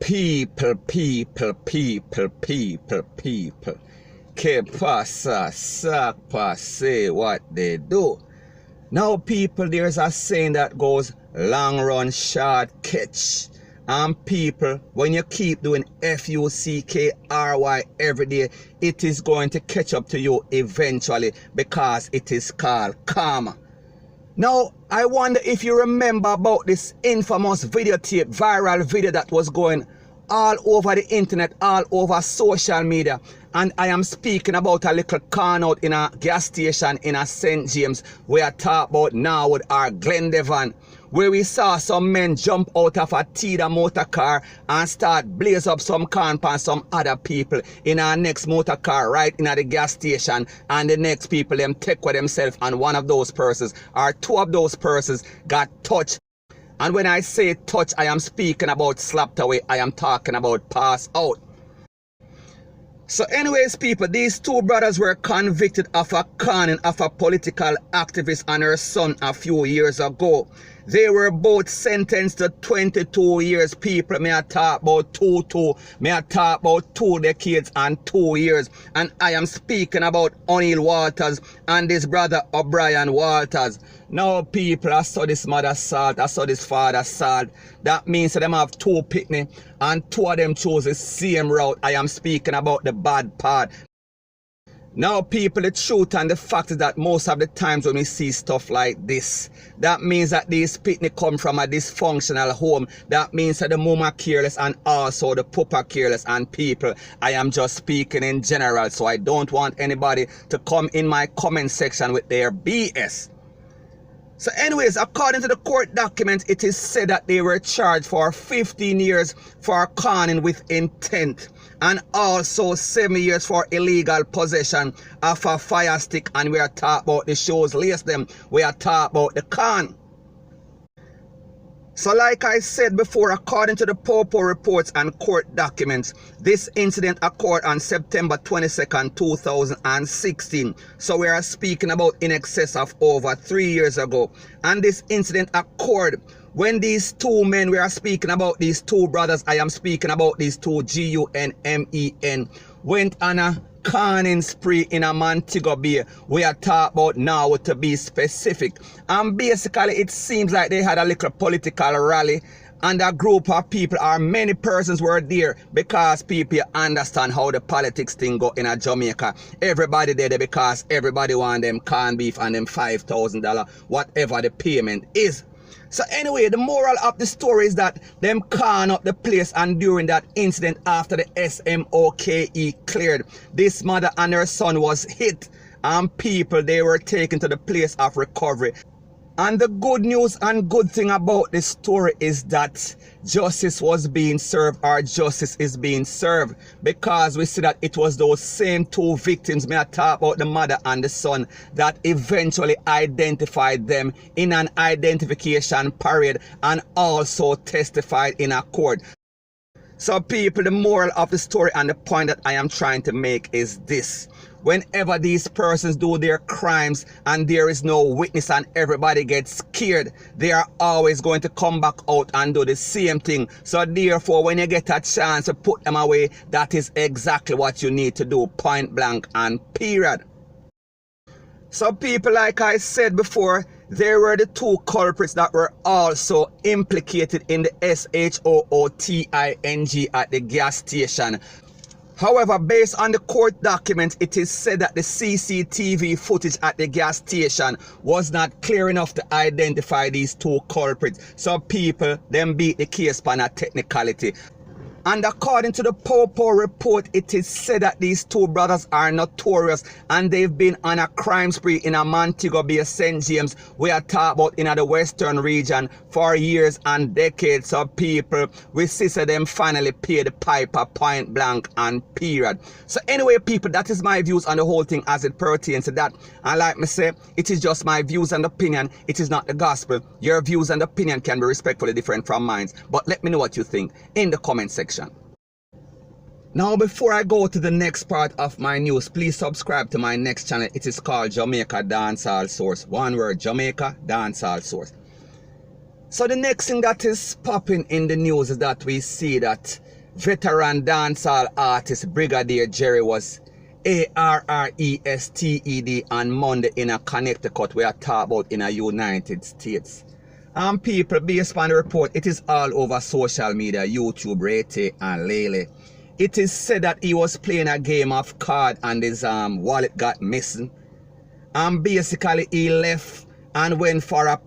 People. Que pasa, sakpa, say what they do. Now, people, there's a saying that goes, long run, short catch. And people, when you keep doing FUCKRY every day, it is going to catch up to you eventually, because it is called karma. Now, I wonder if you remember about this infamous videotape, viral video that was going all over the internet, all over social media. And I am speaking about a little con out in a gas station in a St. James, where I talk about now with our Glendevon, where we saw some men jump out of a Tida motor car and start blaze up some corn pan some other people in our next motor car right in the gas station, and the next people them take with themselves, and one of those persons or two of those persons got touched. And when I say touch, I am speaking about slapped away. I am talking about pass out. So anyways, people, these two brothers were convicted of a conning of a political activist and her son a few years ago. They were both sentenced to 22 years, people. May I talk about may I talk about 2 decades and 2 years. And I am speaking about O'Neill Walters and his brother O'Brien Walters. Now, people, I saw this mother salt, I saw this father salt. That means that them have 2 picnic and 2 of them chose the same route. I am speaking about the bad part. Now, people, the truth and the fact is that most of the times when we see stuff like this, that means that these picnic come from a dysfunctional home. That means that the mama careless and also the papa careless. And people, I am just speaking in general, so I don't want anybody to come in my comment section with their BS. So anyways, according to the court documents, it is said that they were charged for 15 years for conning with intent, and also 7 years for illegal possession of a fire stick. And we are talking about the shows lace them. We are talking about the con. So like I said before, according to the Popo reports and court documents, this incident occurred on September 22nd, 2016. So we are speaking about in excess of over 3 years ago. And this incident occurred when these 2 men, we are speaking about these 2 brothers, I am speaking about these 2 GUNMEN, went on a conning spree in a Montego Bay. We are talking about now, to be specific. And basically it seems like they had a little political rally, and a group of people or many persons were there, because people understand how the politics thing go in a Jamaica. Everybody there because everybody want them corned beef and them $5,000, whatever the payment is. So anyway, the moral of the story is that them con up the place, and during that incident after the SMOKE cleared, this mother and her son was hit, and people, they were taken to the place of recovery. And the good news and good thing about this story is that justice was being served, or justice is being served, because we see that it was those same 2 victims, may I talk about the mother and the son, that eventually identified them in an identification parade and also testified in a court. So people, the moral of the story and the point that I am trying to make is this: whenever these persons do their crimes and there is no witness and everybody gets scared, they are always going to come back out and do the same thing. So therefore, when you get a chance to put them away, that is exactly what you need to do, point blank and period. So people, like I said before, there were the 2 culprits that were also implicated in the SHOOTING at the gas station. However, based on the court documents, it is said that the CCTV footage at the gas station was not clear enough to identify these 2 culprits. So people, them beat the case on a technicality. And according to the Popo report, it is said that these 2 brothers are notorious, and they've been on a crime spree in a Montego Bay, St. James, we are talking about in the western region, for years and decades. So people, we see them finally pay the piper, point blank and period. So anyway, people, that is my views on the whole thing as it pertains to that. And like me say, it is just my views and opinion. It is not the gospel. Your views and opinion can be respectfully different from mine. But let me know what you think in the comment section. Now, before I go to the next part of my news, please subscribe to my next channel. It is called Jamaica Dancehall Source. One word, Jamaica Dancehall Source. So the next thing that is popping in the news is that we see that veteran dancehall artist Brigadier Jerry was arrested on Monday in a Connecticut, we are talking about in the United States. And people, based on the report, it is all over social media, YouTube, Rete and Lele. It is said that he was playing a game of cards and his wallet got missing. And basically he left and went for a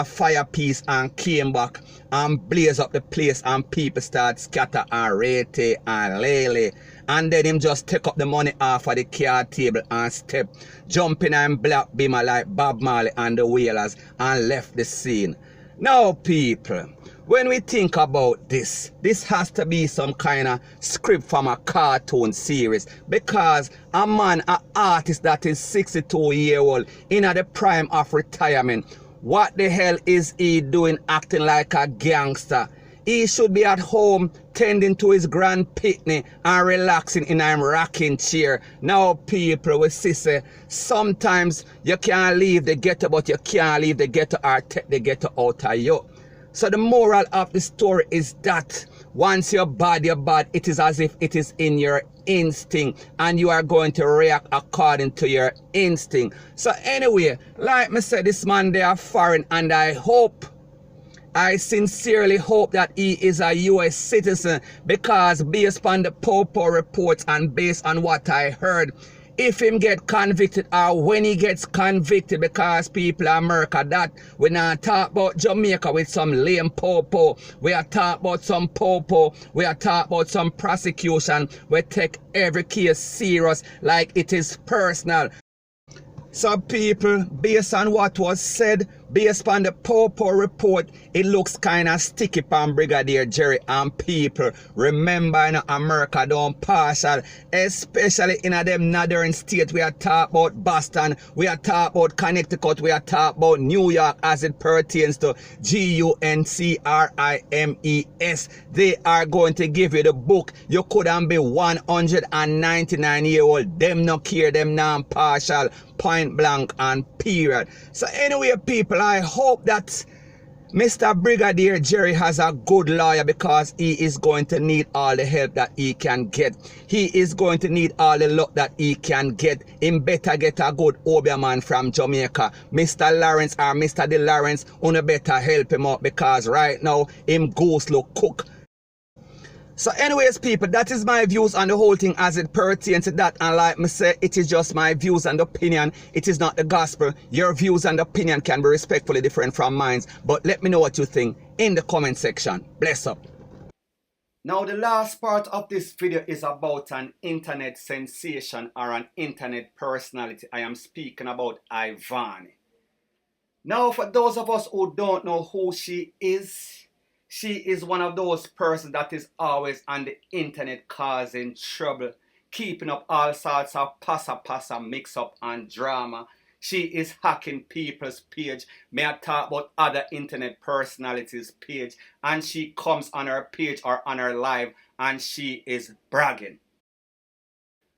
fire piece, and came back and blaze up the place, and people start scatter and Rete and Lele. And then him just take up the money off of the card table and step, jumping and black beamer like Bob Marley and the Wailers, and left the scene. Now people, when we think about this has to be some kind of script from a cartoon series, because a man, an artist that is 62-year-old in the prime of retirement, what the hell is he doing acting like a gangster? He should be at home tending to his grand pitney and relaxing in a rocking chair. Now people will say sometimes you can't leave the ghetto, but you can't leave the ghetto or take the ghetto out of you. So the moral of the story is that once you're bad, it is as if it is in your instinct, and you are going to react according to your instinct. So anyway, like me said, this man, they are foreign, and I sincerely hope that he is a US citizen, because based on the Popo reports and based on what I heard, if him get convicted or when he gets convicted, because people in America that we not talk about Jamaica with some lame Popo, we are talk about some Popo, we are talk about some prosecution, we take every case serious like it is personal. So people, based on what was said, based on the Popo report, it looks kind of sticky from Brigadier Jerry. And people, remember, in America don't partial, especially in them northern states. We are talking about Boston, we are talking about Connecticut, we are talking about New York as it pertains to GUNCRIMES. They are going to give you the book. You couldn't be 199-year-old. Them no care, them non-partial. Point blank and period. So anyway people, I hope that Mr. Brigadier Jerry has a good lawyer, because he is going to need all the help that he can get. He is going to need all the luck that he can get. Him better get a good Obia man from Jamaica. Mr. Lawrence or Mr. De Lawrence, you better help him out, because right now him goose look cook. So anyways people, that is my views on the whole thing as it pertains to that. And like me say, it is just my views and opinion. It is not the gospel. Your views and opinion can be respectfully different from mine. But let me know what you think in the comment section. Bless up. Now the last part of this video is about an internet sensation or an internet personality. I am speaking about Ivany. Now for those of us who don't know who she is one of those persons that is always on the internet causing trouble, keeping up all sorts of passa mix up and drama. She is hacking people's page. May I talk about other internet personalities' page, and she comes on her page or on her live and she is bragging.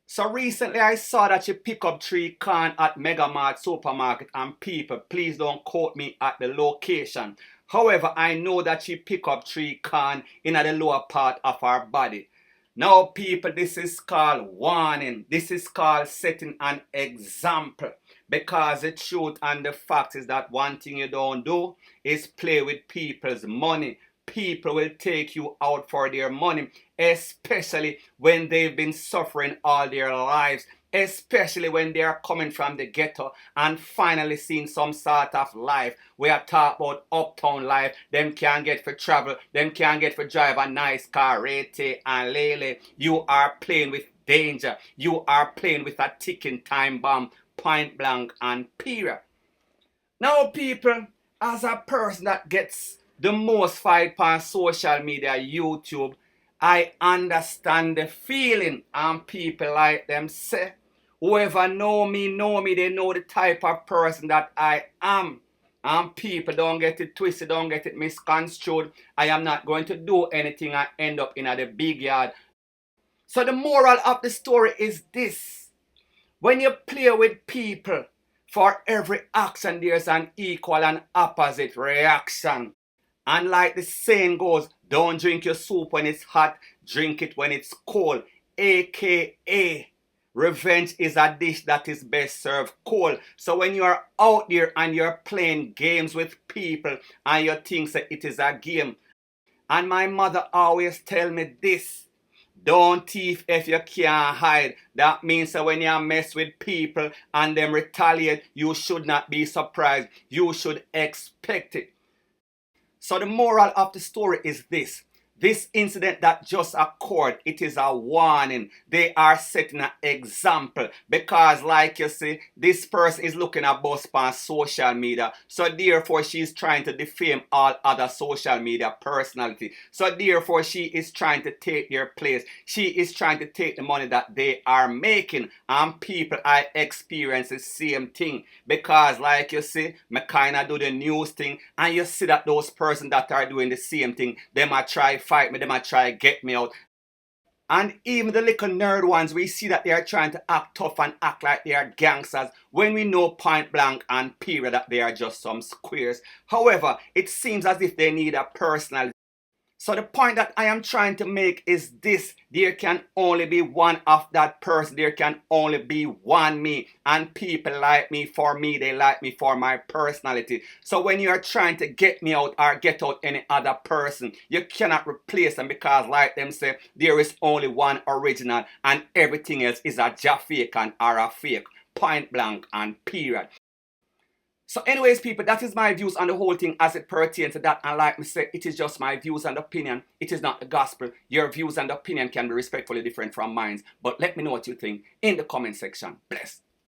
So recently I saw that she pick up 3 cans at Mega Mart supermarket, and people, please don't quote me at the location. However, I know that she pick up 3 cans in the lower part of her body. Now people, this is called warning. This is called setting an example. Because the truth and the fact is that one thing you don't do is play with people's money. People will take you out for their money, especially when they've been suffering all their lives, especially when they are coming from the ghetto and finally seeing some sort of life. We are talking about uptown life. Them can't get for travel, them can't get for drive a nice car, Rete and Lele. You are playing with danger. You are playing with a ticking time bomb, point blank and period. Now people, as a person that gets the most fight on social media, YouTube, I understand the feeling, and people like them say, whoever know me, they know the type of person that I am. And people, don't get it twisted, don't get it misconstrued. I am not going to do anything and end up in the big yard. So the moral of the story is this: when you play with people, for every action there's an equal and opposite reaction. And like the saying goes, don't drink your soup when it's hot, drink it when it's cold. AKA, revenge is a dish that is best served cold. So when you are out there and you're playing games with people and you think that it is a game, and my mother always tell me this: don't thief if you can't hide. That means that when you mess with people and them retaliate, you should not be surprised. You should expect it. So the moral of the story is this. This incident that just occurred, it is a warning. They are setting an example because, like you see, this person is looking at both on social media. So therefore, she is trying to defame all other social media personality. So therefore, she is trying to take their place. She is trying to take the money that they are making. And people, I experience the same thing because, like you see, me kind of do the news thing, and you see that those persons that are doing the same thing, them are try fight me, them might try get me out. And even the little nerd ones, we see that they are trying to act tough and act like they are gangsters when we know point blank and period that they are just some squares. However, it seems as if they need a personal. So the point that I am trying to make is this: there can only be one of that person. There can only be one me. And people like me for me. They like me for my personality. So when you are trying to get me out or get out any other person, you cannot replace them because, like them say, there is only one original and everything else is a fake or a fake. Point blank and period. So anyways, people, that is my views on the whole thing as it pertains to that. And like me said, it is just my views and opinion. It is not the gospel. Your views and opinion can be respectfully different from mine. But let me know what you think in the comment section. Bless.